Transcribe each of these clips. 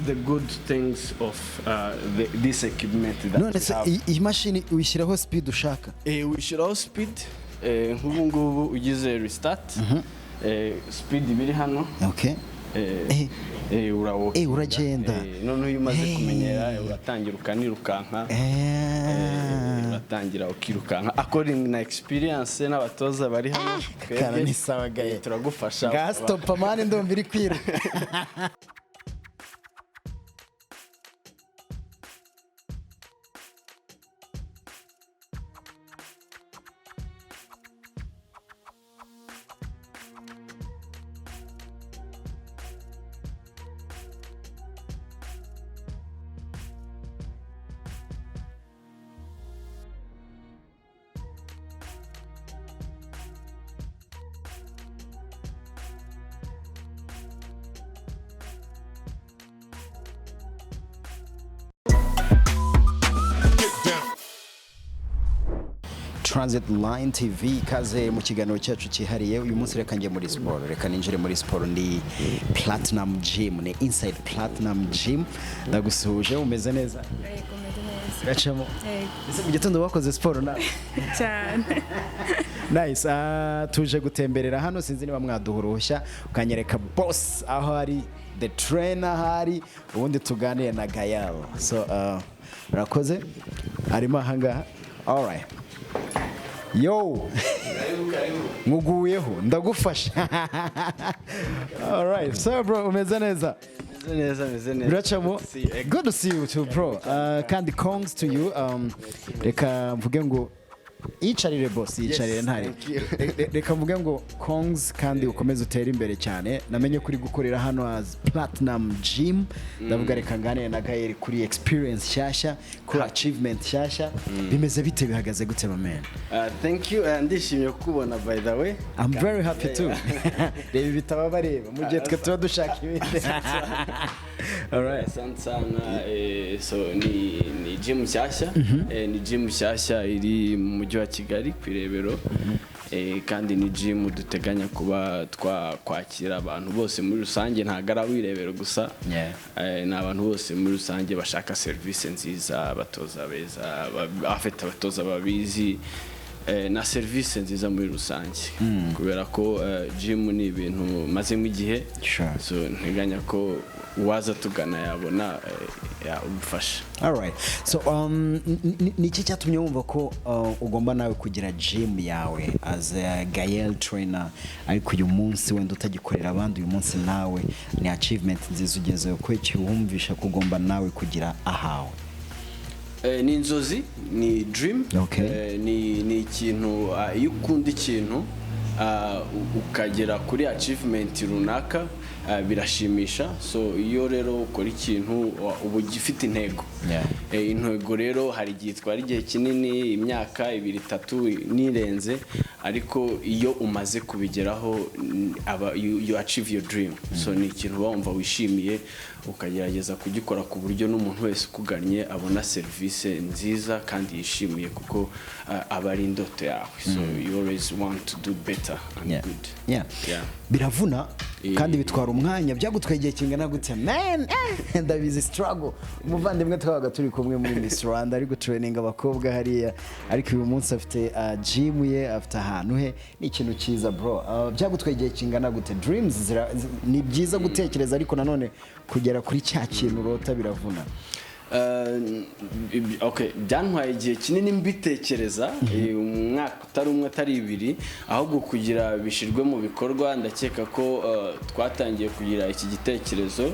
the good things of this equipment that none se iyi mashini uyishyiraho speed ushaka wishyiraho speed nk'ubu ngubu ugize restart speed biri hano okay uragenda none uyu umaze kumenyera uratangira ukanirukanka uratangira ukirukanka according na experience n'abatoza bari hano kana ni sawa gaye turagufasha ga stop man ndumva iri kwira Transit Line TV kaze mu kiganiro cyacu cyihariye uyu munsi reka ngiye muri sport reka ninjire muri sport ndi Platinum Gym ni inside Platinum Gym ndagusuhuje umeze neza yego umeze neza gacamo ese mu gitondo wakoze sport na cyane nice tuje gutemberera hano sinzi niba mwaduhurushya ukanyereka boss aho ari the trainer hari ubundi tuganire na GAEL so rakoze arimo ahangaha all right yo muguyeho ndagufasha all right so bro umeze neza biracamo good to see you too bro kandi congs to you reka mvuge ngo icarire boss icarire ntari reka mvuge ngo congs kandi ukomeze utere imbere cyane namenye kuri gukorera hano as Platinum Gym ndavuga reka ngane na GAEL kuri experience nshyashya kuri achievement nshyashya bimeze bite bihagaze gute man thank you ndishimye kukubona by the way I'm very happy too reba bitaba bareba mu gihe twe tuba dushaka ibindi all right sana so ni gym nshyashya ni gym nshyashya iri mu mujyi wa Kigali kwirebero kandi ni gym duteganya kuba twakwakira abantu bose muri rusange ntagara wirebero gusa ni abantu bose muri rusange bashaka service nziza abatoza beza afite abatoza babizi na service nziza muri rusange kubera ko gym ni ibintu mazemo igihe so nteganya ko waza tugana yabona ubufasha all right so niki cyatumye wumva ko ugomba nawe kugira gym yawe as a GAEL trainer ariko uyu munsi wenda utagikorera abandi uyu munsi nawe ni achievement nziza ugezeho ko wumvisha ko ugomba nawe kugira ahawe ni inzozi ni dream ni ikintu iyo ukunda ikintu ukagera kuri achievement runaka birashimisha so iyo rero ukora ikintu ubu gifite intego intego rero hari igihe twari igihe kinini imyaka 2-3 nirenze ariko iyo umaze kubigeraho you achieve your dream so ni ikintu wumva wishimiye ukagerageza kugikora ku buryo n'umuntu wese ukuganye abona service nziza kandi yishimiye kuko abari indoto yawe so you always want to do better and good biravuna kandi bitwara umwanya byagutwaye igihe kingana gute man ndabizi struggle umuvandimwe twabaga turi kumwe muri Miss Rwanda ari gutraining abakobwa hariya ariko uyu munsi afite gym ye afite ahantu he ni ikintu cyiza bro byagutwaye igihe kingana gute dreams ni byiza gutekereza ariko nanone kugera kuri cya kintu urota biravuna byantwaye igihe kinini mbitekereza umwaka utari umwe atari ibiri ahubwo kugira bishirwe mu bikorwa ndakeka ko twatangiye kugira iki gitekerezo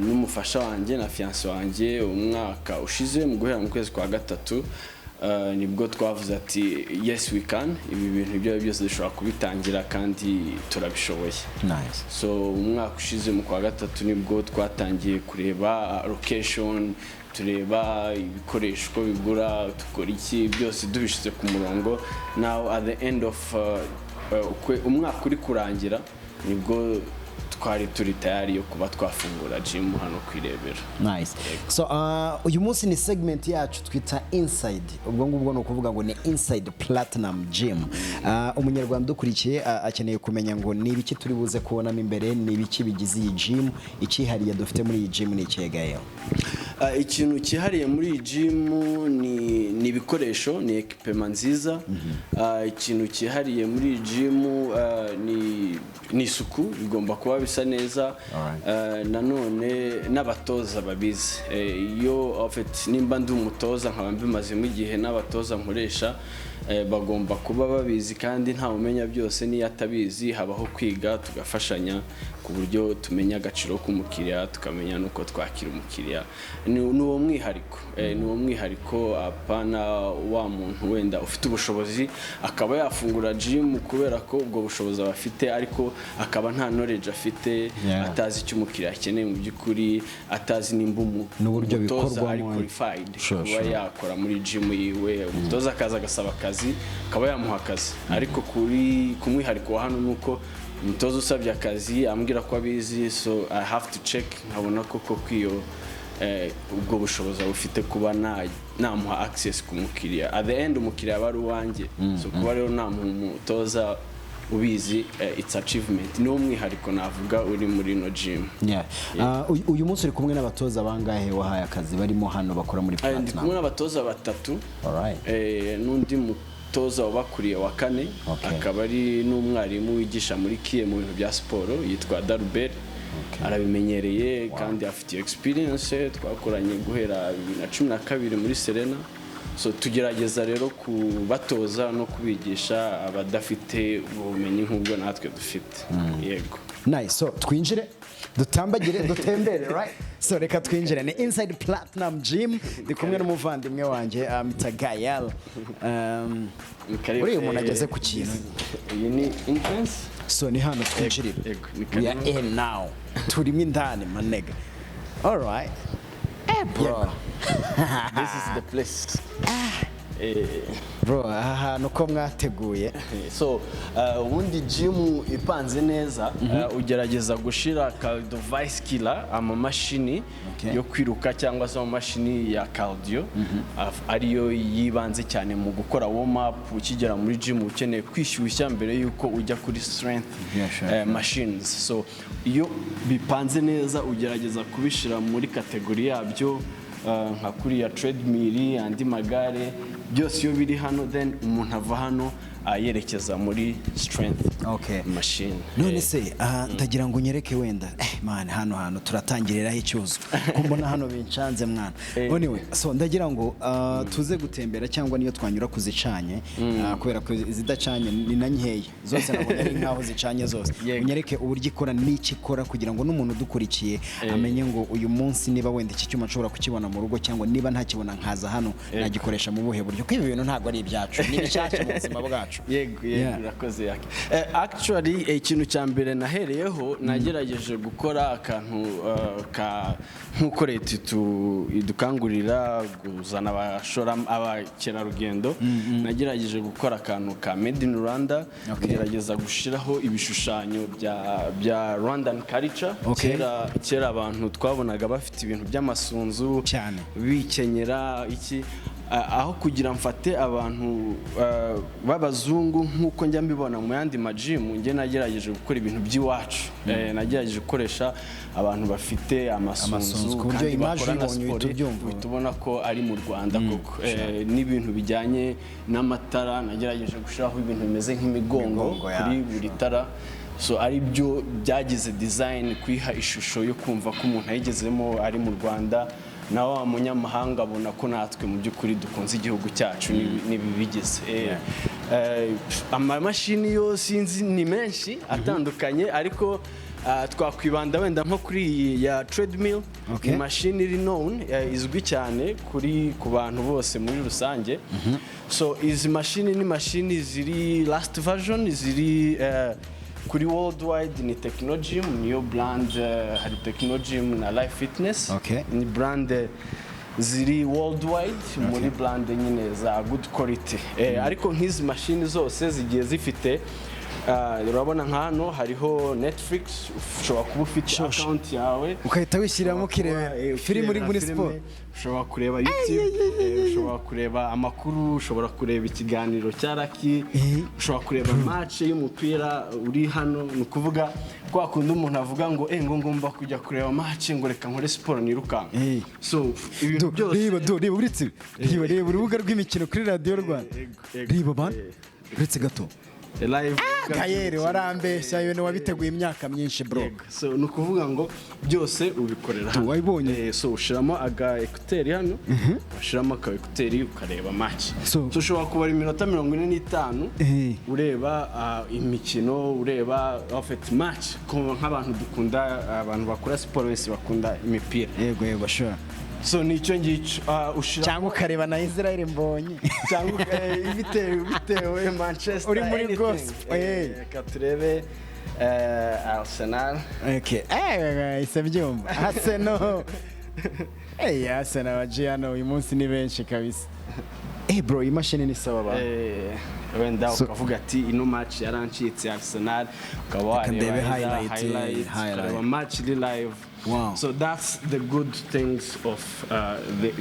n'umufasha wanjye na fiancé wanjye umwaka ushize mu guhera mu kwezi kwa gatatu nibwo twavuze ati yes we can ibi bintu ibyo byose dushobora kubitangira kandi turabishoboye so umwaka ushize mu kwa gatatu nibwo twatangiye kureba location tureba ibikoresho bigura tukora iki byose dubishize ku murongo now at the end of umwaka uri kurangira nibwo twari turi tayari yo kuba twafungura gym hano kwirebera. Nice. So uyu munsi ni segment yacu twita inside, ubwo ngubwo no kuvuga ngo ni inside platinum gym. Umunyarwanda ukurikiye akeneye kumenya ngo ni ibiki turi buze kubonamo imbere, ni ibiki bigize iyi gym, ikihariye dufite muri iyi gym ni ikihe GAEL? Ikintu kihariye muri iyi gym ni ibikoresho, ni equipment nziza. Ikintu kihariye muri iyi gym ni isuku, bigomba kuba bisa neza. Nanone n'abatoza babizi, iyo nimba ndi umutoza nkaba mbimazemo igihe, n'abatoza nkoresha bagomba kuba babizi, kandi nta umenya byose niyo atabizi. Habaho kwiga tugafashanya ku buryo tumenya agaciro k'umukiriya, tukamenya nuko twakira umukiriya. Ni uwo mwihariko, apana wa muntu wenda ufite ubushobozi akaba yafungura gym kubera ko ubwo bushobozi abafite, ariko akaba nta knowledge afite, atazi icyo umukiriya akeneye mu by'ukuri, atazi nimba umutoza ari qualified kuba yakora muri gym yiwe. Umutoza akaza agasaba akazi akaba yamuha akazi, ariko ku mwihariko wa hano nuko umutoza usabye akazi ambwira ko abizi, so I have to check nkabona koko kwiyo ubwo bushobozi bufite kuba namuha access ku mukiriya. At the end umukiriya bari uwanjye, so kuba rero umutoza ubizi, it's achievement. Ni umwihariko navuga uri muri no gym. Uyu munsi uri kumwe n'abatoza bangahe wahaye akazi barimo hano bakora muri platinum? Ndi kumwe n'abatoza batatu, n'undi mutoza wabakuriye wa kane, akaba ari n'umwarimu wigisha muri KIE mu bintu bya siporo, yitwa Darubel. Arabimenyereye kandi afite experience, twakoranye guhera 2012 muri Serena. So tugerageza rero kubatoza no kubigisha abadafite ubumenyi nk'ubwo natwe dufite. Yego. Nice. So twinjire, dutambagire, dutembere, right? So reka twinjire ni inside platinum gym, ndi kumwe n'umuvandimwe wanje Mr. GAEL. Uri umuntu ageze ku kintu. Iyi ni entrance. So ni hano twinjirira. We are in now. Turimo indani manega. All right. Bro. This is the place. Bro, aha nuko mwateguye. So ubundi gym ipanze neza, ugerageza gushira ka device killer, amamashini yo kwiruka cyangwa se amamashini ya cardio, ariyo yibanze cyane mu gukora warm up. Ukigera muri gym ukeneye kwishyushya mbere yuko ujya kuri strength machines. So iyo bipanze neza ugerageza kubishira muri kategori yabyo, nka kuri ya treadmill, andi magare, byose iyo biri hano, then umuntu ava hano yerekeza muri strength machine. None se ndagira ngo nyereke wenda man hano turatangiriraho icyuzo kumbona hano bincanze mwana. Anyway, so ndagira ngo tuze gutembera cyangwa niyo twanyura kuzicanye, kubera ko zidacanye ni na nkeya zose, nabona ari nkaho zicanye zose. Unyereke uburyo ikora n'iki ikora kugira ngo n'umuntu dukurikiye amenye ngo uyu munsi niba wenda iki cyuma nshobora kukibona mu rugo, cyangwa niba ntakibona nkaza hano nagikoresha mu buhe buryo, ko ibi bintu ntabwo ari ibyacu, ni bishyashya mu buzima bwacu. Yego, urakoze yake. Actually ikintu cya mbere nahereyeho, nagerageje gukora akantu nk'uko leta idukangurira guzana abakerarugendo. Nagerageje gukora akantu ka Made in Rwanda, ngerageza gushiraho ibishushanyo bya Rwandan culture. Kera abantu twabonaga bafite ibintu by'amasunzu cyane, bikenyera iki, aho kugira mfate abantu b'abazungu nk'uko njya mbibona mu yandi majimu, njye nagerageje gukora ibintu by'iwacu. Nagerageje gukoresha abantu bafite amasunzu kandi bakora na siporo, tubona ko ari mu Rwanda koko. N'ibintu bijyanye n'amatara, nagerageje gushiraho ibintu bimeze nk'imigongo kuri buri tara. So ari byo byagize design kwiha ishusho yo kumva ko umuntu ayigezemo ari mu Rwanda, na wa munyamahanga abona ko natwe mu by'ukuri dukunze igihugu cyacu n'ibibigize. Amamashini yo sinzi ni menshi atandukanye, ariko twakwibanda wenda nko kuri ya treadmill. Imashini iri known, izwi cyane ku bantu bose muri rusange. So izi mashini ni mashini ziri last version, ziri kuri worldwide ni Technogym, niyo brand. Hari Technogym na Life Fitness, ni brand ziri worldwide, muri brand nyine za good quality. Ariko nk'izi mashini zose zigiye zifite urabona nka hano hariho Netflix ushobora kuba ufite account yawe ukahita wishyiramo kireba filime muri sport, ushobora kureba YouTube, ushobora kureba amakuru, ushobora kureba ikiganiro cya Lucky, ushobora kureba match y'umupira uri hano. Ni ukuvuga kwa kundi umuntu avuga ngo ngo ngomba kujya kureba match ngo reka nkore sport nirukanka. So ibintu byose reba uritse reba urubuga rw'imikino kuri Radio Rwanda, reba bana uretse gato live GAEL warambeshya ibintu wabiteguye imyaka myinshi bro. So ni ukuvuga ngo byose ubikorera hano. Wabibonye? So ushiramo aga ekuteri hano, ushiramo aka ekuteri ukareba match. So ushobora kubara iminota 45 ureba imikino, ureba ofet match nk'abantu dukunda, abantu bakora siporo wese bakunda imipira. Yego sure. So nicyo ngico ushira cyangwa ukareba na Israel mbonye cyangwa bitewe Manchester uri muri gospel katurebe Arsenal. Okay isabyumva Arsenal Arsenal wajiano uyu munsi ni benshi kabisa. Bro imashini ni sawa ba wenda ukavuga ati ino match yarancitse Arsenal ukaba wareba highlight match live. Wow. So that's the good things of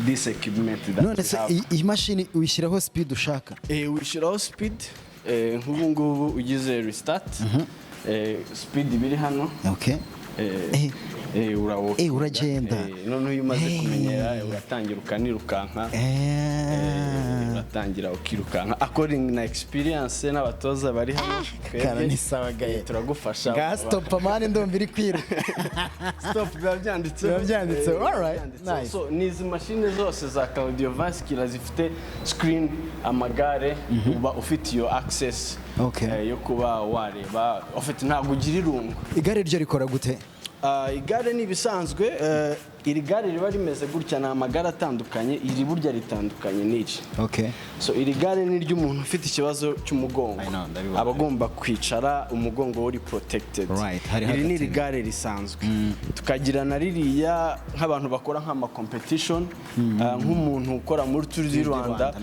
this equipment that we have. Iyi mashini uyishyiraho speed ushaka. Uyishyiraho speed nk'ubu ngubu ugize restart speed biri hano. Okay. Uragenda none uyu maze kumenyera uratangira ukanirukanka, uratangira ukirukanka according na experience n'abatoza bari hano. Kana ni sawa GAEL turagufasha. Ga stop man ndumva iri kwiruka. Stop byanditse. All right, nice. So nizi machine zose za cardiovascular zifite screen, amagare uba ufite yo access yo kuba wareba ufite ntabwo ugira irungu. Igare ryo rikora gute? Igare ni bisanzwe, iri gare riba rimeze gutya, na amagare atandukanye, iri burya ritandukanye n'iki. So iri gare ni ry'umuntu ufite ikibazo cy'umugongo, abagomba kwicara umugongo uri protected. Iri ni igare risanzwe. Tukagira na ririya nk'abantu bakora nk'ama competition, nk'umuntu ukora muri Tour du Rwanda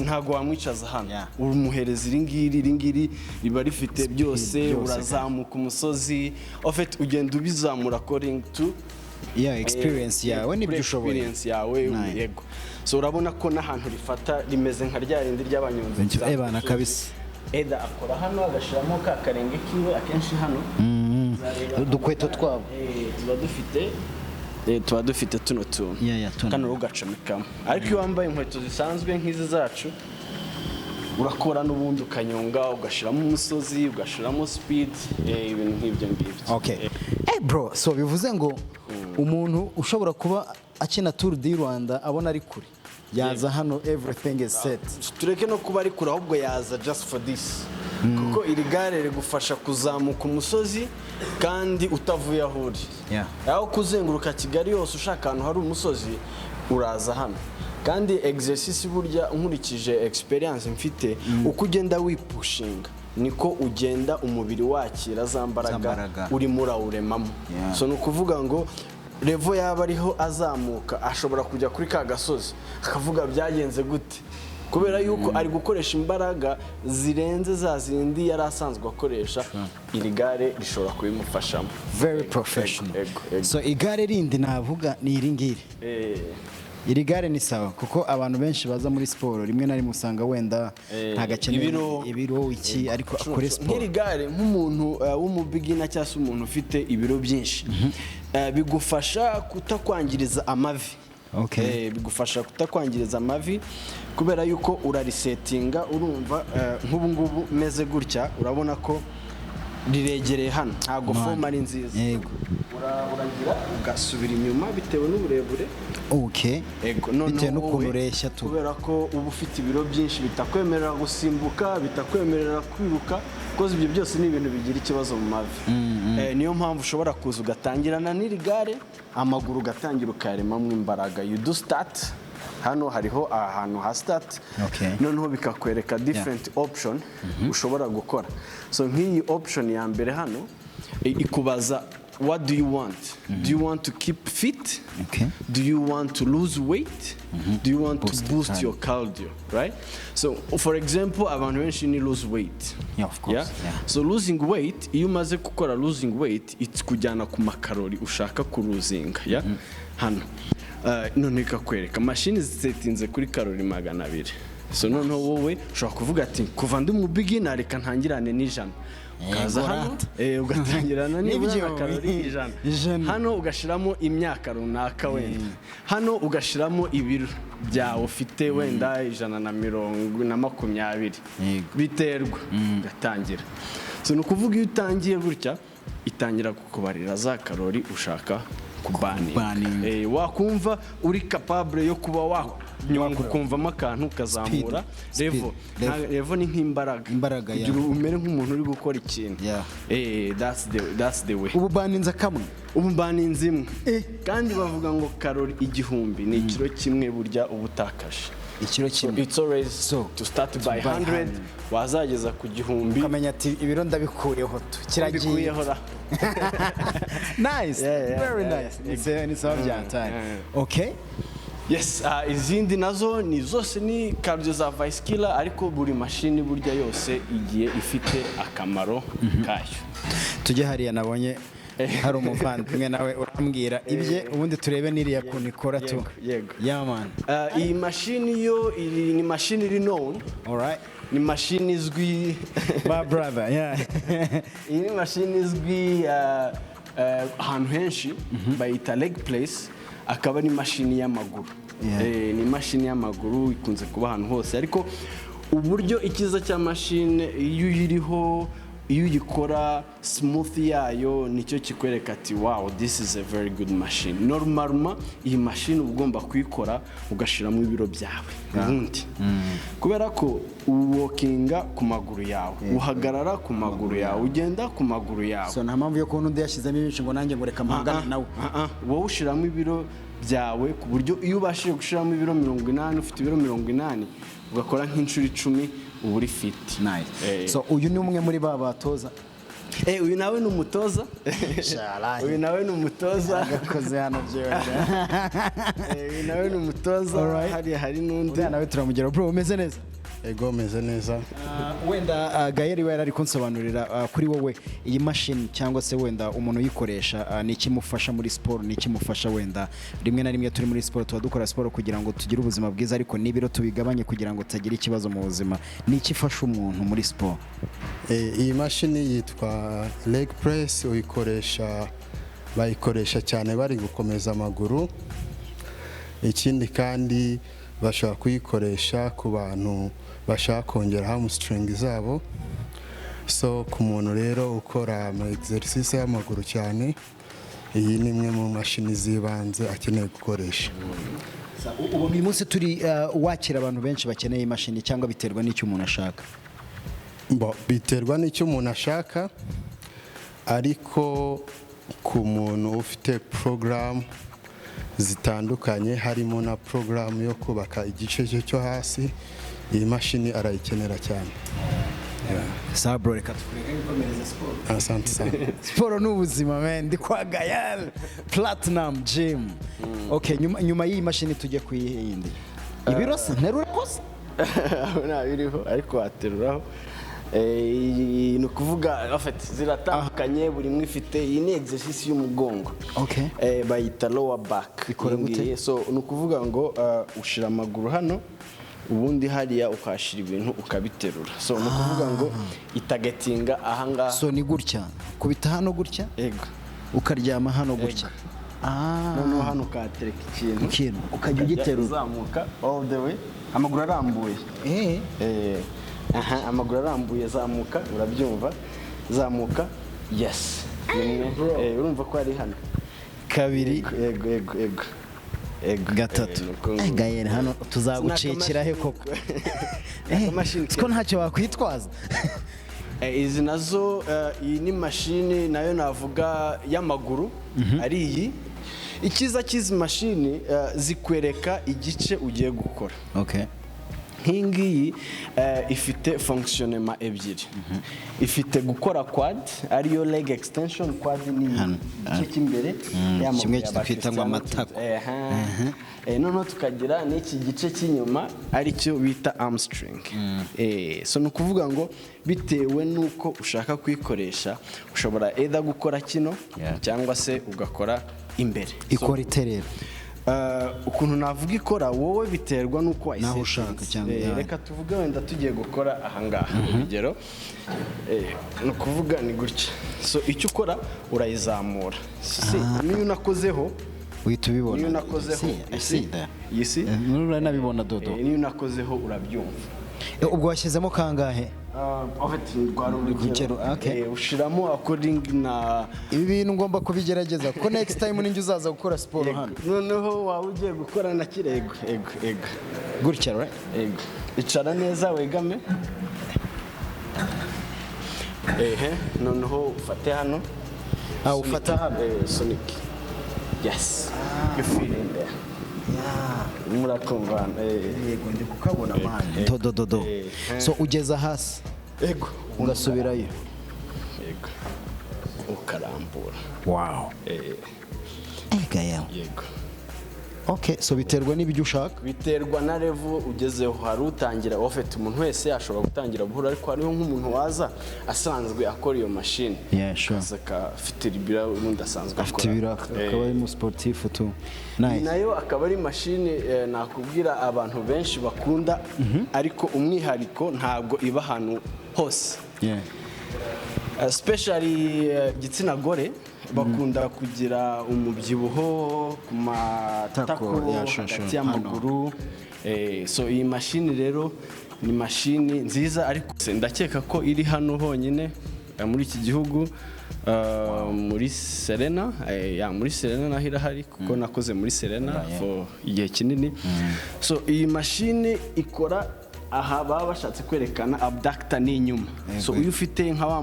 ntago wamwicaza hano, urumuhereza iri ngiri riba rifite byose, urazamuka umusozi ofet ugenda ubizamura according to experience yawe n'ibyo ushoboye. Experience yawe yego. So urabona ko n'ahantu rifata rimeze nka rya rindi ry'abanyonzi bana kabisa. Eda akora hano agashiramo ka karenge kiwe akenshi hano dukweto twabo tuba dufite tuno tuntu kano ugacomekamo. Ariko iyo wambaye inkweto zisanzwe nk'izi zacu urakora n'ubundi ukanyonga, ugashiramo umusozi, ugashiramo speed, ibintu nk'ibyo ngibyo. Bro, so bivuze ngo umuntu ushobora kuba akina Tour du Rwanda abona ari kure yaza hano, everything is set. Tureke no kuba ari kure ahubwo yaza just for this, kuko iri gare rigufasha kuzamuka umusozi kandi utavuye aho uri. Aho kuzenguruka Kigali yose ushaka ahantu hari umusozi uraza hano. Kandi exercise burya nkurikije experience mfite, uko ugenda wipushinga niko ugenda umubiri wakira za mbaraga urimo urawuremamo. So nukuvuga ngo level yaba ariho azamuka ashobora kujya kuri ka gasozi akavuga byagenze gute, kubera yuko ari gukoresha imbaraga zirenze za zindi yari asanzwe akoresha. Iri gare rishobora kubimufashamo. Very professional. So igare rindi navuga ni iri ngiri. Iri gare ni sawa kuko abantu benshi baza muri siporo rimwe na rimwe usanga wenda ntagakeneye ibiro iki, ariko akore siporo. Iri gare nk'umuntu w'umubigina cyangwa se umuntu ufite ibiro byinshi bigufasha kutakwangiriza amavi. Bigufasha kutakwangiriza amavi kubera yuko urarisetinga, urumva nk'ubu ngubu meze gutya, urabona ko riregereye hano, ntago forma ari nziza. Uragira ugasubira inyuma bitewe n'uburebure. Bitewe n'ukuntu ureshya tu, kubera ko uba ufite ibiro byinshi bitakwemerera gusimbuka, bitakwemerera kwiruka, kuko ibyo byose ni ibintu bigira ikibazo mu mavi. Niyo mpamvu ushobora kuza ugatangirana n'iri gare, amaguru ugatangira ukayaremamo imbaraga. You do start hano, hariho ahantu ha start, noneho bikakwereka different option ushobora gukora. So nk'iyi option ya mbere hano ikubaza what do you want? Do you want to keep fit? Okay. Do you want to lose weight? Do you want Boost to the boost cardio. your cardio, right? So for example, abantu benshi ni lose weight. Yeah, of course. Yeah. So losing weight, iyo umaze gukora losing weight, it's kujyana ku makarori ushaka kuruzinga, yeah? Hano. None ikakwereka machine zisetinze kuri karori 200. So noneho wowe ushobora kuvuga ati kuva ndi mu beginner reka ntangirane n'ijana. Kaza hano ugatangirana n'ibyo karori 100. Hano ugashiramo imyaka runaka wenda. Hano ugashiramo ibiro byawe ufite wenda 120. Biterwa gatangira. So nukuvuga iyo utangiye gutya itangira kukubarira za karori ushaka kubaninga. Wakumva uri capable yo kuba nyuma kukumvamo akantu kazamura level ni nk'imbaraga kugira umere nk'umuntu uri gukora ikintu. That's the way. Ubu baninza kamwe, ubu baninza imwe kandi bavuga ngo karori 1000 ni ikiro kimwe burya ubutakaje ikiro kimwe. It's always to start by 100 wazageza ku 1000 ukamenya ati ibiro ndabikuyeho kiragiye. Nice, very nice. It's all time. Okay. Yes, izindi nazo ni zose ni cardio za vice killer ariko buri machine burya yose igiye ifite akamaro kayo. Tujye hariya nabonye hari umuvandimwe nawe urambwira ibye ubundi turebe niriya kuntu ikora tu. Yego. Yeah man. Iyi machine yo ni machine iri known. All right. Ni machine izwi my brother. Yeah. Iyi ni machine izwi ahantu henshi bayita leg place. Akaba ni machine y'amaguru. Ni machine y'amaguru ikunze kuba ahantu hose ariko uburyo ikiza cya machine iyo yiriho iyo uyikora smooth yayo nicyo kikwereka ati wow this is a very good machine. Normalement iyi machine ugomba kuyikora ugashiramo ibiro byawe ubundi kubera ko walkinga ku maguru yawe uhagarara ku maguru yawe ugenda ku maguru yawe. So nta mpamvu yo kubona undi yashizemo ibintu ngo nanjye ngo reka mpangane nawe. Wowe ushiramo ibiro byawe ku buryo iyo ubashije gushiramo ibiro 80 ufite ibiro 80 ugakora nk'inshuro 10 uba uri fit. Nice. So uyu ni umwe muri batoza. Uyu nawe ni umutoza. Uyu nawe ni umutoza. Gakoze hano byewe. Uyu nawe ni umutoza. Hari n'undi. Nawe turamugera bro umeze neza. Ego meze neza. Wenda GAEL we ari kunsobanurira kuri wowe iyi machine cyangwa se wenda umuntu uyikoresha ni kimufasha muri sport ni kimufasha wenda rimwe na rimwe turi muri sport tuba dukora sport kugira ngo tugire ubuzima bwiza ariko nibiro tubigabanye kugira ngo tutagira ikibazo mu buzima. Ni ikifasha umuntu muri sport. Iyi machine yitwa leg press bayikoresha cyane bari gukomeza amaguru. Ikindi kandi bashaka kuyikoresha ku bantu bashaka kongera hamstring zabo. So ku muntu rero ukora ama exercise y'amaguru cyane iyi ni imwe mu mashini zibanze akeneye gukoresha. Ubu uyu munsi turi wakira abantu benshi bakeneye imashini cyangwa biterwa n'icyo umuntu ashaka? Biterwa n'icyo umuntu ashaka ariko ku muntu ufite program zitandukanye harimo na program yo kubaka igice cyo hasi iyi mashini arayikenera cyane. Sabro reka tukureke gukomereza sport. Asante sana. Sport n'ubuzima man ndi kwa GAEL Platinum Gym. Okay, nyuma y'iyi mashini tujye kuyihindi. Ibiro se nterura kose? Nta biriho ariko ateruraho. Ni ukuvuga afite ziratandukanye buri mwe ifite iyi ni exercise y'umugongo. Okay. Bayita lower back. Ikora gute? So ni ukuvuga ngo ushira amaguru hano ubundi hariya ukashira ibintu ukabiterura. So ni ukuvuga ngo itagetinga aha ngaha. So ni gutya kubita hano gutya? Yego. Ukaryama hano gutya. Noneho hano ukatereka ikintu ukajya ugiterura uzamuka all the way amaguru arambuye. Amaguru arambuye zamuka urabyumva zamuka. Yes. Urumva ko ari hano kabiri. Yego. Gatatu. GAEL hano tuzagucikira he koko? Siko ntacyo wakwitwaza. Izi nazo iyi ni machine nayo navuga y'amaguru ari iyi. Ikiza cy'izi machine zikwereka igice ugiye gukora. Okay. nk'ingiyi ifite fonctionnement ebyiri. Ifite gukora quad ariyo leg extension. Quad ni igice cy'imbere kimwe twita ngo amatako. Noneho tukagira n'iki gice cy'inyuma aricyo bita hamstring. So ni ukuvuga ngo bitewe n'uko ushaka kuyikoresha ushobora either gukora kino cyangwa se ugakora imbere. Ikora iterera ukuntu navuga ikora wowe biterwa n'uko naho ushaka cyangwa reka tuvuge wenda tugiye gukora ahangaha urugero ni ukuvuga ni gutya. So icyo ukora urayizamura niyo unakozeho uhita ubibona. niyo unakozeho yisi nabibona dodo. niyo unakozeho urabyumva. Ubwo washyizemo kangahe? ushiramo according na ibi bintu ngomba kubigerageza kuko next time ninjye uzaza gukora siporo hano. Noneho waba ugiye gukora na kirego ego gutya right? Ego icara neza wegame. Noneho ufate hano. Ufata hano Sonic. Yes. You feel in there. Murakumva yego ndi kukabona manje dodo. So ugeza hasi ego ugasubirayo ego ukarambura. Wow. Yego. Okay, so biterwa n'ibyo ushaka. Biterwa na level ugezeho. Hari utangira ufite umuntu wese ashobora gutangira buhura ariko hariho nk'umuntu waza asanzwe akora iyo machine. Sure. Saka afite ibira umuntu asanzwe akora. Afite ibira akaba ari mu sportif tu. Nice. Nayo akaba ari machine nakubwira abantu benshi bakunda ariko umwihariko ntabwo iba hano hose. Especially gitsina gore bakunda kugira umubyibuho ku matako hagati y'amaguru. So iyi mashini rero ni mashini nziza ariko ndakeka ko iri hano honyine muri iki gihugu muri Serena. Muri Serena naho irahari kuko nakoze muri Serena for igihe kinini. So iyi mashini ikora aha baba bashatse kwerekana abductor n'inyuma. So uyu ufite nka wa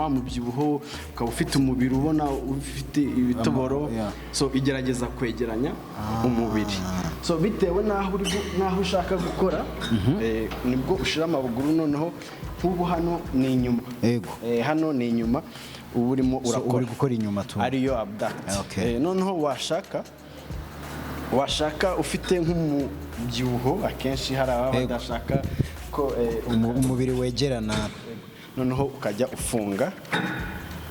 mubyibuho ukaba ufite umubiri ubona ufite ibitoboro. So igerageza kwegeranya umubiri. So bitewe naho ushaka gukora nibwo ushira amaguru. Noneho nk'ubu hano ni inyuma. Hano ni inyuma ubu urimo urakora gukora inyuma tu ariyo abductor. Noneho washaka ufite nk'umubyibuho akenshi hari ababa badashaka ko umubiri wegerana. Noneho ukajya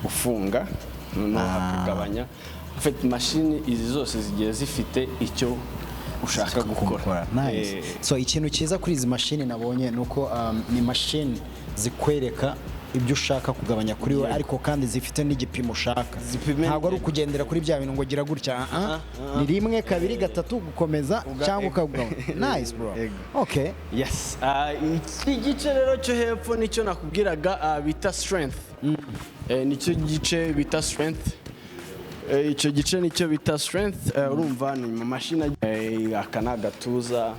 ufunga noneho hakagabanya. Ufite mashini izi zose zigiye zifite icyo ushaka gukora. Nice. So ikintu cyiza kuri izi mashini nabonye nuko ni mashini zikwereka ibyo ushaka kugabanya kuri we ariko kandi zifite n'igipimo ushaka. Ntabwo ari ukugendera kuri bya bintu ngo gira gutya. Ni 1 2 3 gukomeza cyangwa ukagabanya. Nice bro. Okay. Yes. Iki gice rero cyo hepfo nicyo nakubwiraga bita strength. Nicyo gice bita strength. Icyo gice nicyo bita strength. Urumva ni mu mashini akana gatuza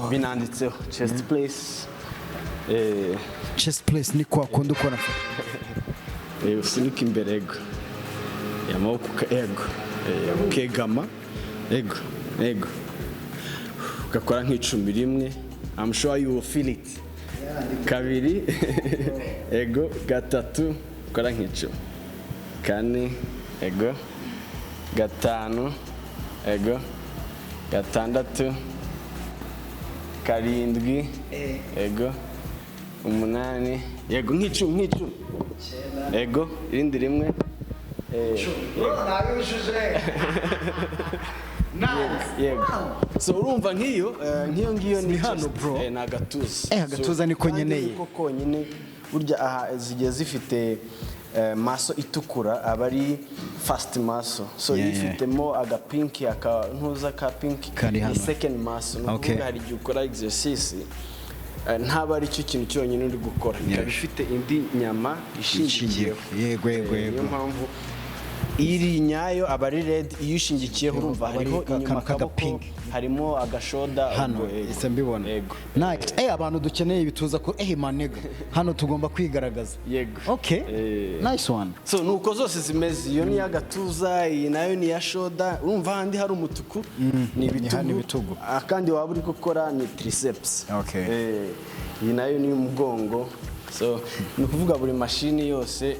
binanditseho chest place. Chest place ni kwa kundi ukora. Usunika imbere ego. Yamaboko ego. Ukegama ego. Ugakora nk'icumbi rimwe. I'm sure you will feel it. Kabiri ego. Gatatu ukora nk'icumbi. Kane ego. Gatanu ego. Gatandatu karindwi ego. 8 yego nk'icumi ego. Irindi rimwe yego. So urumva nk'iyo ni hano bro n'agatuza. Agatuza niko nyeneye niko konyine burya aha zigiye zifite maso itukura aba ari fast maso. So ifitemo agapinki akantuza ka pinki ni second maso. Nukuvuga hari igihe ukora exercise ntaba ari cyo kintu cyonyine uri gukora. Ikaba ifite indi nyama ishingiyeho. Yego. Niyo mpamvu iri nyayo aba ari red, iyo ushingikiyeho urumva hariho inyuma akaboko, harimo agashoda hano ise mbibona. Nice. Abantu dukeneye bituza ko manega hano tugomba kwigaragaza. Yego. Okay. Nice one. So nuko zose zimeze, iyo ni agatuza, iyi nayo ni ya shoda, urumva handi hari umutuku ni ibitugu, akandi waba uri gukora ni triceps. Okay. Iyi nayo ni umugongo. So ni ukuvuga buri mashini yose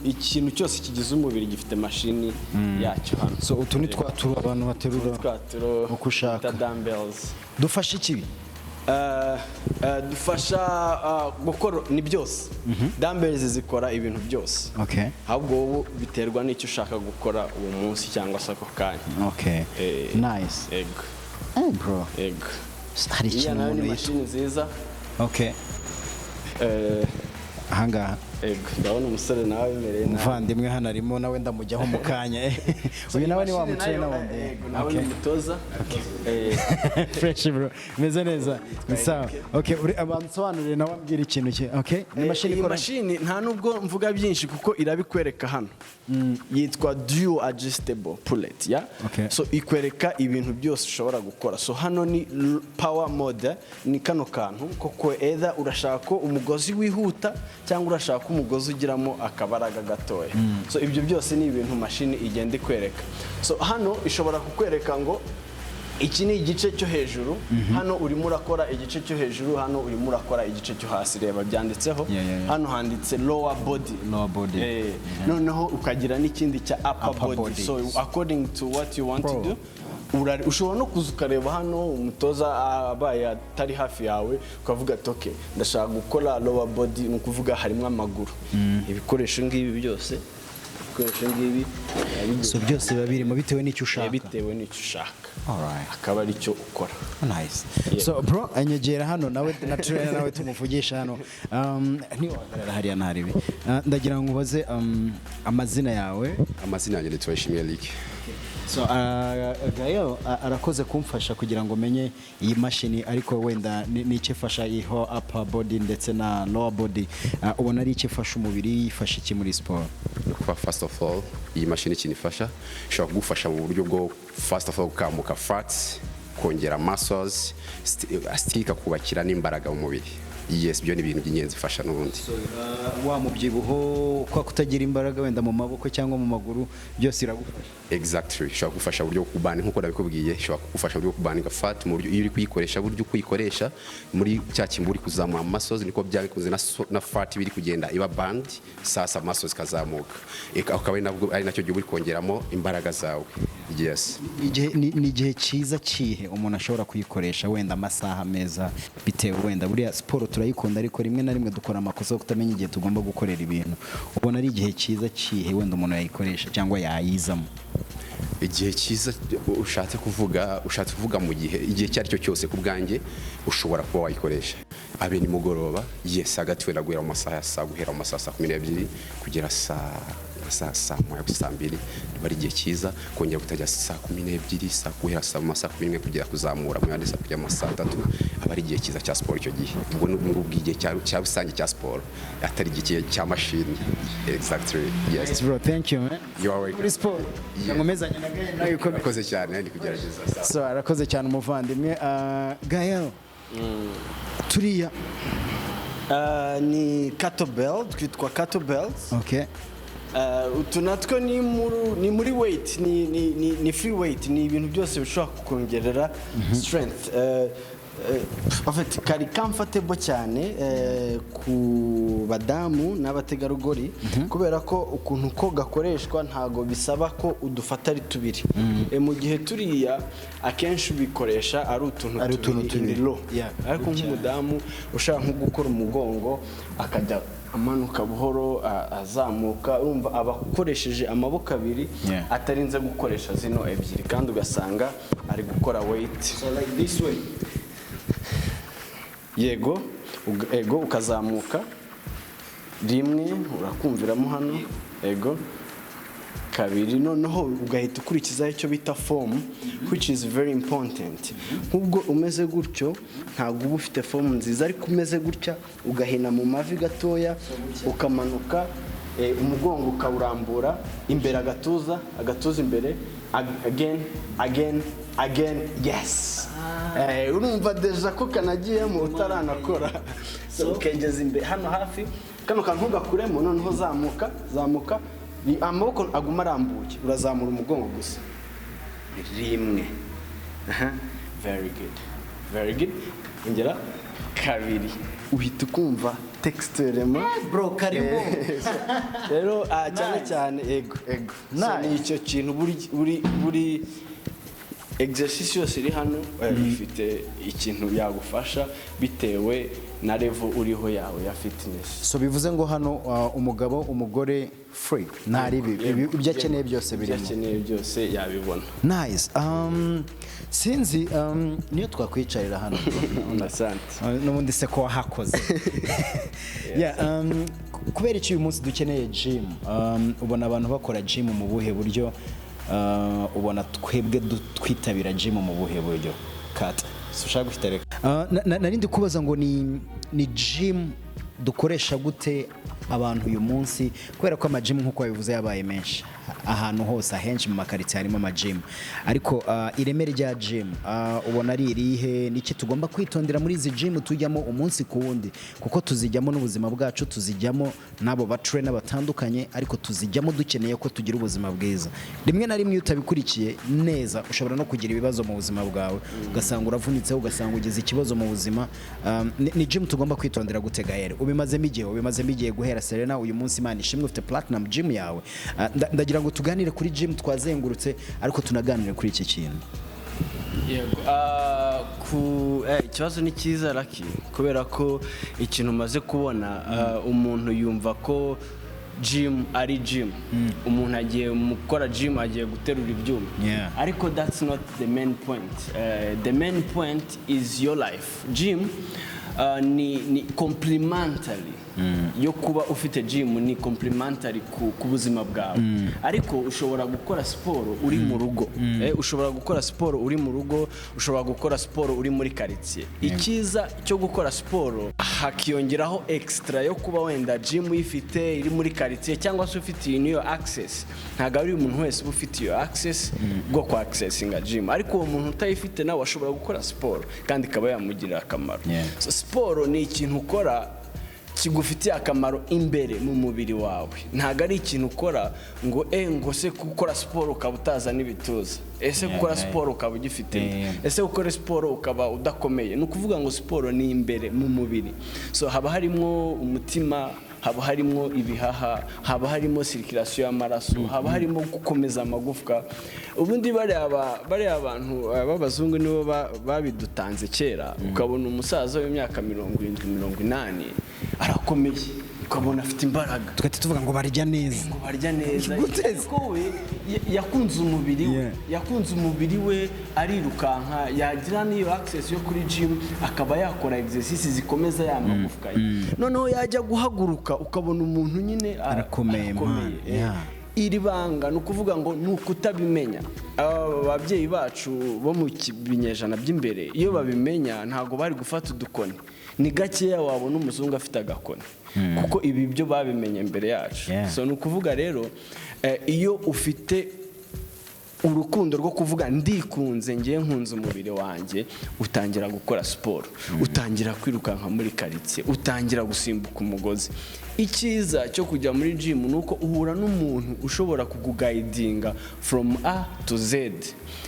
ikintu cyose kigize umubiri gifite mashini yacyo hano. So utu ni twaturo abantu baterura uko ushaka. Dumbbells. Dufasha iki? Dufasha gukora ni byose. Dumbbells zikora ibintu byose. Okay. Ahubwo wowe biterwa n'icyo ushaka gukora uwo munsi cyangwa se ako kanya. Okay. Nice. Ego. Bro. Ego. Hari ikintu umuntu yita mashini nziza. Okay. Ahangaha ndabona umusore nawe imereye nawe. Muvandimwe hano arimo nawe ndamujyaho mu kanya. Uyu nawe ni wa muceri nawe. Nawe ni umutoza. Fresh bro. Meze neza. Sawa. Okay, abantu sobanurire nawe ambwira ikintu cye. Okay? Ni mashini ikora. Mashini nta nubwo mvuga byinshi kuko irabikwereka hano. Yitwa dual adjustable pullet, ya? Okay. So ikwereka ibintu byose ushobora gukora. So hano ni power mode, ni kano kantu koko either urashaka ko umugozi wihuta cyangwa urashaka ko umugozi ugiramo akabaraga gatoya. So ibyo byose ni ibintu mashini igenda ikwereka. So hano ishobora kukwereka ngo iki ni igice cyo hejuru, hano urimo urakora igice cyo hejuru, hano urimo urakora igice cyo hasi, reba byanditseho. Hano handitse lower body. Noneho ukagira n'ikindi cya upper body. So according to what you want to do, ushobora no kuza ukareba hano umutoza abaye atari hafi yawe ukavuga ati okay, ndashaka gukora lower body, ni ukuvuga harimo amaguru. Ibikoresho ngibi byose, so byose biba birimo bitewe n'icyo ushaka. Bitewe n'icyo ushaka. Alright. Akaba ari cyo ukora. Nice. So bro, anyegera hano nawe na trainer nawe tumuvugisha hano. Ni wagarara hariya ntaribi. Ndagira ngo ubaze amazina yawe. Amazina yanjye ni Twishimiye Lick. So GAEL arakoze kumfasha kugira ngo menye iyi mashini, ariko wenda n'icyo ifasha iho upper body ndetse na lower body. Ubona ari icyo ifasha umubiri, ifasha iki muri sport? First of all, iyi mashini kinifasha ishobora kugufasha mu buryo bwo first of all gukamuka fats, kongera muscles, stika kubakira n'imbaraga mu mubiri. Yes, byo ni ibintu by'ingenzi ifasha n'ubundi. Wa mubyibuho kwa kutagira imbaraga wenda mu maboko cyangwa mu maguru byose iragufasha. Exactly. Ishobora kugufasha uburyo bwo kubana nkuko nabikubwiye, ishobora kugufasha uburyo bwo kubaninga fat mu buryo iri kuyikoresha buryo kuyikoresha muri cya kimbo uri kuzamura muscles, niko byabikoze na fat biri kugenda iba band, sasa muscles kazamuka. Akaba ari nacyo gihe uri kongeramo imbaraga zawe. Yes. Ni igihe cyiza kihe umuntu ashobora kuyikoresha wenda amasaha meza, bitewe wenda buriya siporo turayikunda ariko rimwe na rimwe dukora amakosa yo kutamenya igihe tugomba gukorera ibintu. Ubona ari igihe cyiza kihe wenda umuntu yayikoresha cyangwa yayizamo? Igihe cyiza ushatse kuvuga mu igihe cyari cyo cyose ku bwanjye ushobora kuba wayikoresha. Abe ni mugoroba, yes, hagati wenda guhera mu masaha guhera mu masaha 12 kugera saa 2 bari igihe cyiza, kongera kutajya saa 12 guhera saa 11 kugera kuzamura mu yandi saa kujya mu saa 3 abari igihe cyiza cya sport icyo gihe. Ubwo n'ubwigihe cya rusange cya sport atari igihe cya machine. Exactly. Yes bro, thank you man. You are welcome. Sport. Ngomezanya na GAEL nayo uko bikoze cyane ndi kugerageza. So arakoze cyane umuvandimwe. GAEL. Turiya ni kettlebell, twitwa kettlebells. Okay. Utu natwo ni muri weight, ni free weight, ni ibintu byose bishobora kukongerera strength. Afite kari comfortable cyane ku badamu n'abategarugori, kubera ko ukuntu ko gakoreshwa ntago bisaba ko udufata ari tubiri. Mu gihe turiya akenshi bikoresha ari utuntu tubiri. Ariko nk'umudamu ushaka nko gukora umugongo akajya amanuka buhoro azamuka, urumva abakoresheje amaboko abiri atarinze gukoresha zino ebyiri, kandi ugasanga ari gukora weight. So like this way. Yego ukazamuka rimwe, urakumviramo hano, yego kabiri, noneho ugahita ukurikizaho icyo bita form, which is very important. Nk'ubwo umeze gutyo ntabwo uba ufite form nziza, ariko umeze gutya ugahina mu mavi gatoya ukamanuka umugongo ukawurambura imbere agatuza imbere again yes urumva deja ko kanagiyemo utaranakora so ukegeza imbere hano hafi kano kantu gakuremo noneho zamuka amaboko aguma arambuye urazamura umugongo gusa rimwe very good ingera kabiri uhita ukumva texturement bro karibu rero cyane ego ni icyo kintu buri exercise yose iri hano ifite ikintu yagufasha bitewe na level uriho yawe ya fitness. So bivuze ngo hano umugabo umugore free ntari ibyo akeneye byose birimo. Ibyo akeneye byose yabibona. Nice. Sinzi niyo twakwicarira hano. Asante. N'ubundi se ko wahakoze. Yeah, kubera iki uyu munsi dukeneye gym. Ubona abantu bakora gym mu buhe buryo, ubona twebwe twitabira gym mu buhe buryo. Kat ushaka guhita narindi kubaza ngo ni gym dukoresha gute abantu uyu munsi, kubera ko amagym nkuko babivuze yabaye menshi ahantu hose, ahenshi mu makaritsiye harimo amagym, ariko ireme rya gym ubona ari irihe, niki tugomba kwitondera muri izi gym tujyamo umunsi ku wundi, kuko tuzijyamo n'ubuzima bwacu, tuzijyamo nabo ba trainer batandukanye, ariko tuzijyamo dukeneye ko tugira ubuzima bwiza. Rimwe na rimwe iyo utabikurikiye neza ushobora no kugira ibibazo mu buzima bwawe, ugasanga uravunitse, ugasanga ugize ikibazo mu buzima. Ni gym tugomba kwitondera gute GAEL? Ubimazemo igihe guhera Serena, uyu munsi Imana ishimwe ufite platinum gym yawe. Ndagira ngo tuganire kuri gym twazengurutse, ariko tunaganire kuri iki kintu. Yego, ikibazo ni cyiza Lucky, kubera ko ikintu maze kubona umuntu yumva ko gym ari gym, umuntu agiye gukora gym, agiye guterura ibyuma, ariko that's not the main point. The main point is your life. Gym ni complementary yo kuba ufite gym, ni complementary ku buzima bwawe, ariko ushobora gukora siporo uri mu rugo, ushobora gukora siporo uri mu rugo, ushobora gukora siporo uri muri quartier. Ikiza cyo gukora siporo hakiyongeraho extra yo kuba wenda gym uyifite iri muri quartier, cyangwa se ufite iyo access. Ntago ari umuntu wese ufite iyo access bwo kwa accessinga gym, ariko uwo muntu utayifite nawe ashobora gukora siporo kandi kaba yamugirira akamaro. So siporo ni ikintu ukora kigufitiye akamaro imbere mu mubiri wawe, ntago ari ikintu ukora ngo se gukora siporo ukaba utaza n'ibituza, ese gukora siporo ukaba ugifite, ese gukora siporo ukaba udakomeye. Ni ukuvuga ngo siporo ni imbere mu mubiri. So haba harimo umutima, haba harimo ibihaha, haba harimo circulation y'amaraso, haba harimo gukomeza amagufwa. Ubundi bari abantu b'abazungu nibo babidutanze kera, ukabona umusaza w'imyaka 70-80 arakomeye, ukabona afite imbaraga, tukati tuvuga ngo barya neza, kuko we yakunze umubiri we arirukanka, yagira n'iyo access yo kuri gym, akaba yakora exercises zikomeza ya magufwa ye. Noneho yajya guhaguruka ukabona umuntu nyine arakomeye. Iri banga ni ukuvuga ngo ni ukutabimenya. Ababyeyi bacu bo mu binyejana by'imbere iyo babimenya ntago bari gufata udukoni, ni gakeya wabona umuzungu afite agakoni, kuko ibi byo babimenye mbere yacu. So ni ukuvuga rero iyo ufite urukundo rwo kuvuga ndikunze, ngiye nkunze umubiri wanjye, utangira gukora siporo, utangira kwirukanka muri quartier, utangira gusimbuka umugozi. Icyiza cyo kujya muri gym nuko uhura n'umuntu ushobora kuguguidinga from A to Z.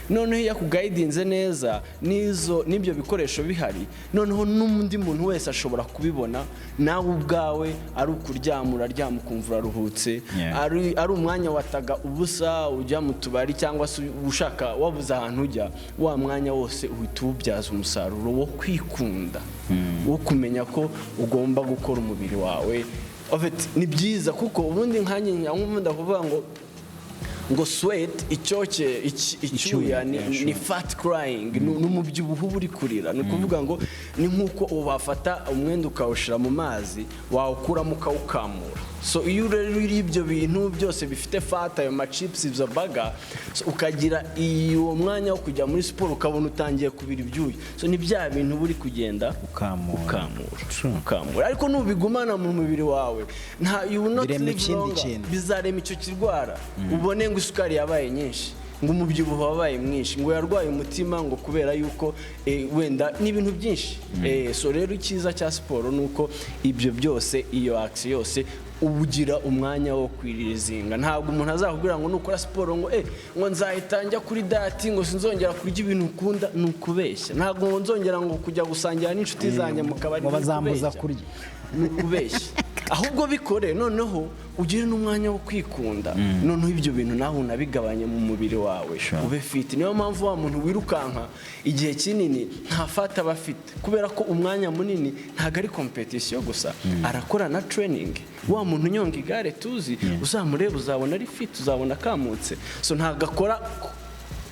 Noneho yakuguidinze neza n'ibyo bikoresho bihari, noneho n'undi muntu wese ashobora kubibona. Nawe ubwawe ari ukuryama uraryama ukumva uraruhutse, ari umwanya wataga ubusa ujya mu tubari, cyangwa se ushaka wabuze ahantu ujya, wa mwanya wose uhita ubyaza umusaruro wo kwikunda, wo kumenya ko ugomba gukora umubiri wawe. Ni byiza kuko ubundi nkanye ndakuvuga ngo ngo sweat icyoke icyuya ni fat crying n'umubyibuho uri kurira ni kuvuga ngo ni nkuko ubafata umwenda ukawushira mu mazi wawukuramo ukawukamura so iyo rero ibyo bintu byose bifite fat ayo chips ibyo burger so ukagira iyo mwanya wo kujya muri siporo ukabona utangiye kubira ibyuya so ni bya bintu buri kugenda ukamura ariko nubigumana mu mubiri wawe nta you will not live longer bizarema icyo kirwara ubone ngo isukari yabaye nyinshi ngo umubyibuho wabaye mwinshi ngo yarwaye umutima ngo kubera yuko wenda n'ibintu byinshi so rero icyiza cya siporo nuko ibyo byose iyo action yose ubugira umwanya wo kwirizinga ntabwo umuntu azakubwira ngo nukora siporo ngo ngo nzahita njya kuri diet ngo sinzongera kurya ibintu ukunda nukubeshya ntabwo ngo nzongera ngo kujya gusangira n'inshuti zanjye mu kabari bazambuza kurya nukubeshya ahubwo bikore noneho ugire n'umwanya wo kwikunda noneho ibyo bintu naho unabigabanye mu mubiri wawe ube fit niyo mpamvu wa muntu wirukanka igihe kinini nta fata bafite kubera ko umwanya munini ntago ari competition gusa arakora na training wa muntu unyonga igare tuzi uzamureba uzabona ari fit uzabona kamutse so ntago akora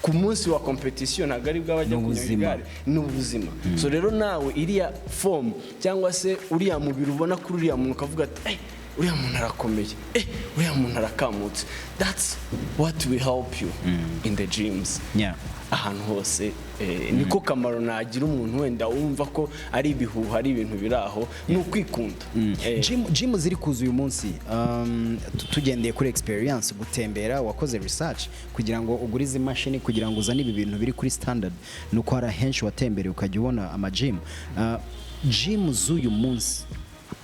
ku munsi wa competition ntago ari bwabajya kunyonga igare n'ubuzima so rero nawe iriya form cyangwa se uriya mubiri ubona kuri uriya muntu ukavuga ati uriya muntu arakomeye uriya muntu arakamutse that's what will help you in the gyms ahantu hose niko kamaro nagira umuntu wenda wumva ko ari ibihuha ari ibintu biraho ni ukwikunda gym ziri kuza uyu munsi tugendeye kuri experience gutembera wakoze research kugira ngo ugurize imashini kugira ngo uzane ibi bintu biri kuri standard nuko hari henshi watembereye ukajya ubona ama gym z'uyu munsi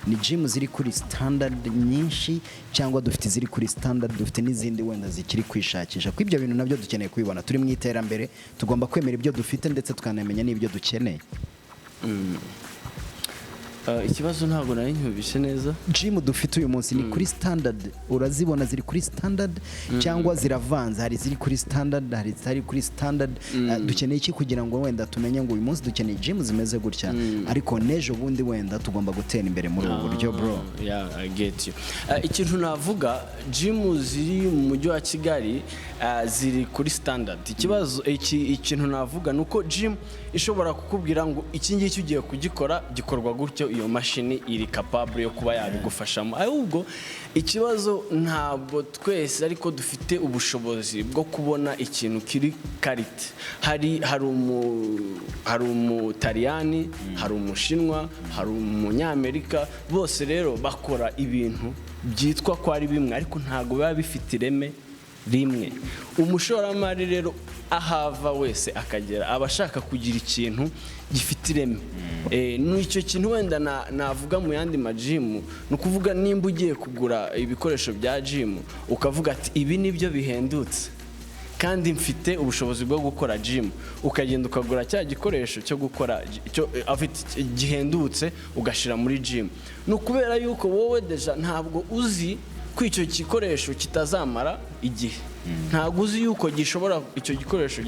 ni gym ziri kuri standard nyinshi cyangwa dufite ziri kuri standard dufite n'izindi wenda zikiri kwishakisha ko ibyo bintu nabyo dukeneye kubibona turi mu iterambere tugomba kwemera ibyo dufite ndetse tukanamenya n'ibyo dukeneye ikibazo ntabwo nari nyubishe neza gym dufite uyu munsi ni kuri standard urazibona ziri kuri standard cyangwa ziravanze hari ziri kuri standard hari zitari kuri standard dukeneye iki kugira ngo wenda tumenye ngo uyu munsi dukeneye gym zimeze gutya ariko nejo bundi wenda tugomba gutera imbere muri ubu buryo bro I get you ikintu navuga gym ziri mu mujyi wa Kigali ziri kuri standard ikibazo ikintu navuga nuko gym ishobora kukubwira ngo iki ngiki ugiye kugikora gikorwa gutyo iyo mashini iri capable yo kuba yabigufashamo ahubwo ikibazo ntabwo twese ariko dufite ubushobozi bwo kubona ikintu kiri karite hari umutaliyani hari umushinwa hari umunyamerika bose rero bakora ibintu byitwa ko ari bimwe ariko ntabwo biba bifite ireme rimwe umushoramari rero ahava wese akagera abashaka kugira ikintu gifite ireme n'icyo kintu wenda navuga mu yandi majimu ni ukuvuga nimba ugiye kugura ibikoresho bya gym ukavuga ati ibi nibyo bihendutse kandi mfite ubushobozi bwo gukora gym ukagenda ukagura cya gikoresho cyo gukora gihendutse ugashira muri gym ni ukubera yuko wowe deja ntabwo uzi ko icyo gikoresho kitazamara igihe ntabwo uzi yuko icyo gikoresho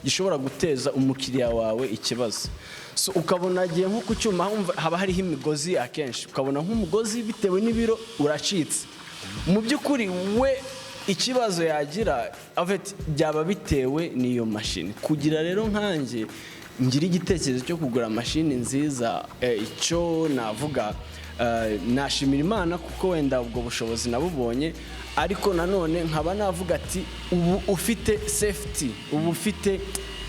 gishobora guteza umukiriya wawe ikibazo so ukabona agiye nko ku cyuma haba hariho imigozi akenshi ukabona nk'umugozi bitewe n'ibiro uracitse mu by'ukuri we ikibazo yagira byaba bitewe n'iyo mashini kugira rero nkanjye ngira igitekerezo cyo kugura mashini nziza icyo navuga nashimira Imana kuko wenda ubwo bushobozi nabubonye ariko nanone nkaba navuga ati ubu ufite safety ubu ufite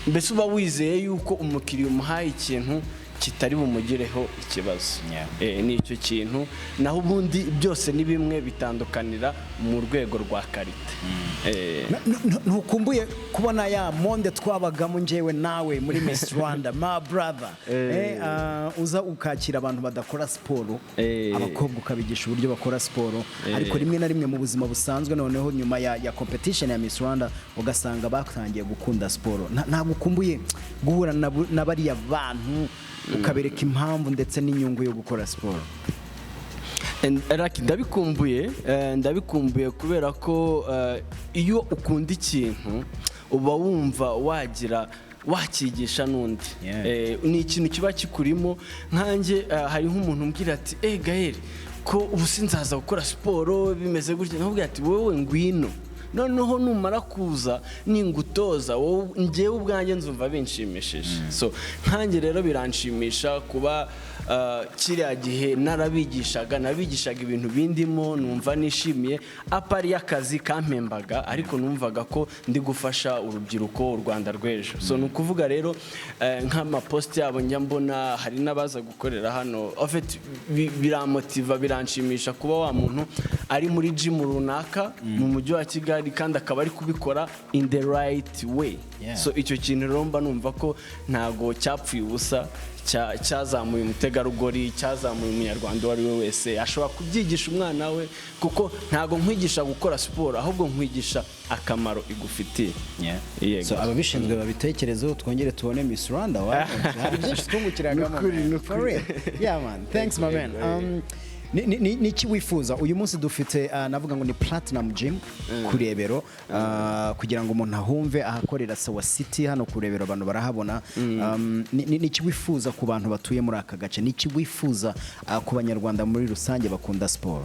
mbese uba wizeye yuko umukiriya umuhaye ikintu kitari bumugireho ikibazo ni icyo kintu naho ubundi byose ni bimwe bitandukanira mu rwego rwa karite ntukumbuye kubona ya monde twabagamo njyewe nawe muri Miss Rwanda my brother uza ukakira abantu badakora siporo abakobwa ukabigisha uburyo bakora siporo ariko rimwe na rimwe mu buzima busanzwe noneho nyuma ya competition ya Miss Rwanda ugasanga batangiye gukunda siporo ntabwo ukumbuye guhura na bariya bantu ukabereka impamvu ndetse n'inyungu yo gukora siporo ndabikumbuye kubera ko iyo ukunda ikintu uba wumva wakigisha n'undi ni ikintu kiba kikurimo nkanjye hariho umuntu umbwira ati GAEL ko ubu sinzaza gukora siporo bimeze gutya nkubwira ati wowe ngwino noneho numara kuza ningutoza njyewe ubwanjye nzumva binshimishije. So nkanjye rero biranshimisha kuba kiriya gihe nabigishaga ibintu bindimo numva nishimiye apari y'akazi kampembaga, ariko numvaga ko ndi gufasha urubyiruko u Rwanda rw'ejo. So ni ukuvuga rero nk'amaposti yabo njya mbona hari n'abaza gukorera hano, en fait biramotiva biranshimisha kuba wa muntu ari muri gym runaka mu mujyi wa Kigali kandi akaba ari kubikora in the right way. So icyo kintu rero mba numva ko ntago cyapfuye ubusa, cyazamuye umutegarugori, cyazamuye umunyarwanda uwo ari we wese ashobora kubyigisha umwana we, kuko ntago nkwigisha gukora siporo ahubwo nkwigisha akamaro igufitiye. So ababishinzwe babitekerezo twongere tubone Miss Rwanda wa hari byinshi twungukiragamo. Yeah man, thanks my man. Niki wifuza uyu munsi dufite navuga ngo ni Platinum Gym kurebero, kugira ngo umuntu ahumve ahakorera Sawa City hano kurebero abantu barahabona. Niki wifuza ku bantu batuye muri aka gace, niki wifuza ku banyarwanda muri rusange bakunda siporo?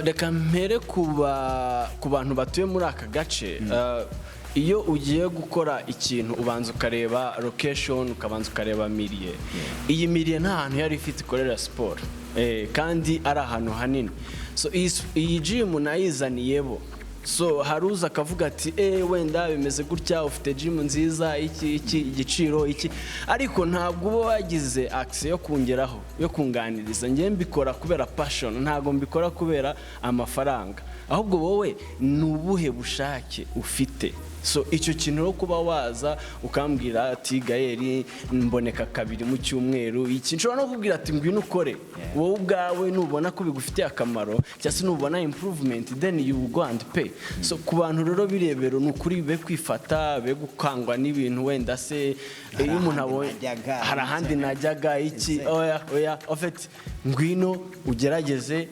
Reka mpere ku bantu batuye muri aka gace. Iyo ugiye gukora ikintu ubanza ukareba location, ukabanza ukareba milieu. Iyi milieu nta hantu yari ifite ikorera siporo, kandi ari ahantu hanini. So iyi gym nayizaniyebo, so haruza akavuga ati wenda bimeze gutya, ufite gym nziza, iki igiciro iki, ariko ntabwo uba wagize access yo kungeraho yo kunganiriza. Ngiye mbikora kubera passion, ntabwo mbikora kubera amafaranga, ahubwo wowe nubuhe bushake ufite. So icyo kintu ro kuba waza ukambwira ati GAEL mboneka kabiri mu cyumweru, iki nshobora no kubwira ati ngwino ukore wowe ubwawe, nubona ko bigufitiye akamaro cyangwa se nubona improvement then you go and pay. So ku bantu rero birebero nukuri be kwifata, be gukangwa n'ibintu wenda se iyo umuntu abonye hari ahandi najyaga iki, oya en fait ngwino ugerageze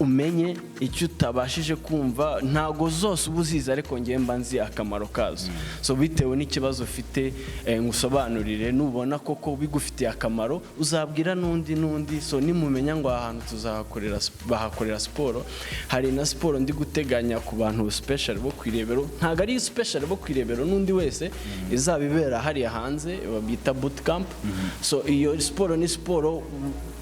umenye icyo utabashije kumva, ntago zose ubuziza ariko ngiye mba nzi akamaro kazo. So bitewe n'ikibazo ufite ngusobanurire, nubona koko bigufitiye akamaro uzabwira n'undi. So nimumenya ngo ahantu bahakorera siporo, hari na siporo ndi guteganya ku bantu special bo kwirebero, ntago ari special bo kwirebero n'undi wese, izabibera hariya hanze babita boot camp. So iyo siporo ni siporo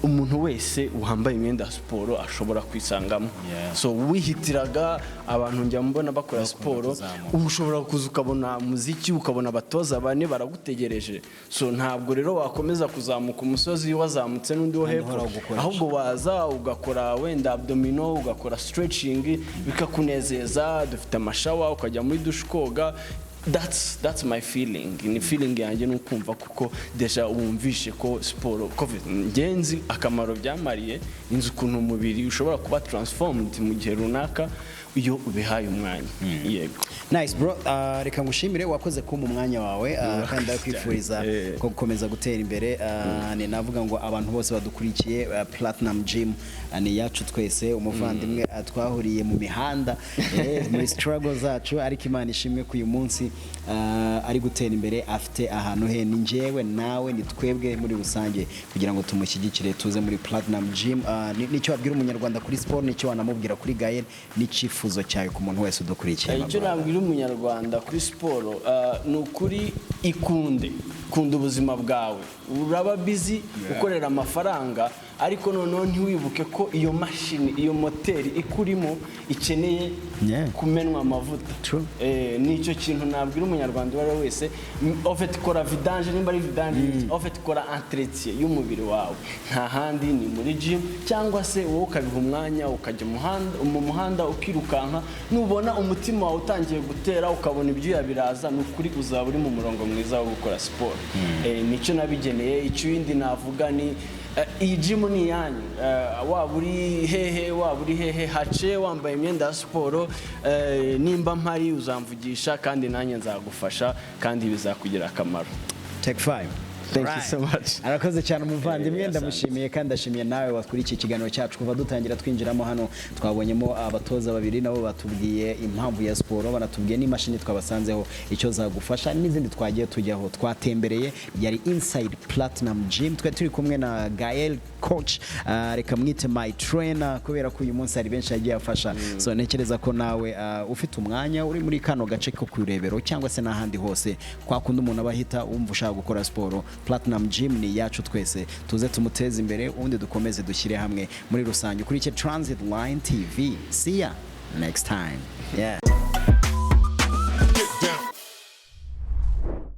umuntu wese uhambaye imyenda ya siporo ashobora kwisangamo. So wihitiraga abantu njya mbona bakora siporo, ushobora kuza ukabona muziki, ukabona abatoza bane baragutegereje. So ntabwo rero wakomeza kuzamuka umusozi wazamutse n'undi wo hepfo, ahubwo waza ugakora wenda abdomino, ugakora stretching bikakunezeza, dufite amashawa ukajya muri douche koga. That's my feeling. Ni feeling yanjye nukumva kuko deja wumvishe ko siporo ngenzi akamaro byamariye, inzu kuntu umubiri ushobora kuba transformed mu gihe runaka iyo ubihaye umwanya. Yego. Nice bro, reka ngushimire wakoze kumpa umwanya wawe, kandi ndakwifuriza ko gukomeza gutera imbere. Ni navuga ngo abantu bose badukurikiye Platinum Gym ni yacu twese, umuvandimwe twahuriye mu mihanda muri struggle zacu, ariko Imana ishimwe ku uyu munsi ari gutera imbere, afite ahantu he. Ni njyewe nawe ni twebwe muri rusange kugira ngo tumushyigikire tuze muri Platinum Gym. Nicyo wabwira umunyarwanda kuri siporo, nicyo wanamubwira kuri GAEL, n'icyifuzo cyawe ku muntu wese udukurikiye? Icyo nabwira umunyarwanda kuri siporo ni ukuri kunda ubuzima bwawe. Uraba busy ukorera amafaranga, ariko noneho ntiwibuke ko iyo mashini, iyo moteri ikurimo ikeneye kumenwa amavuta. Nicyo kintu nabwira umunyarwanda uwo wese. En fait kora vidange, nimba ari vidange, en fait kora entretien y'umubiri wawe, nta handi ni muri gym, cyangwa se wowe ukabiha umwanya ukajya mu muhanda ukirukanka, nubona umutima wawe utangiye gutera ukabona ibyuya biraza, nukuri uzaba uri mu murongo mwiza wo gukora siporo. Nicyo nabigeneye. Icyo navuga ni iyi gym ni yanyu, waba uri hehe hace wambaye imyenda ya siporo, nimba mpari uzamvugisha kandi nanjye nzagufasha kandi bizakugira akamaro. Take 5. Thank you so much. Arakoze cyane umuvandimwe, ndamushimiye kandi ndashimiye nawe wakurikiye ikiganiro cyacu kuva dutangira twinjiramo hano. Twabonyemo abatoza babiri nabo batubwiye impamvu ya siporo, banatubwiye n'imashini twabasanzeho icyo zagufasha n'izindi twagiye tujyaho. Twatembereye yari Inside Platinum Gym, twe turi kumwe na GAEL coach, reka mwite my trainer kubera ko uyu munsi hari benshi yagiye afasha. So ntekereza ko nawe ufite umwanya uri muri kano gace ko kurebero cyangwa se n'ahandi hose kwa kundi umuntu abahita wumva ushaka gukora siporo, Platinum Gym ni yacu twese, tuze tumuteze imbere ubundi dukomeze dushyire hamwe muri rusange. Kuri Transit Line TV, see ya next time. Yeah.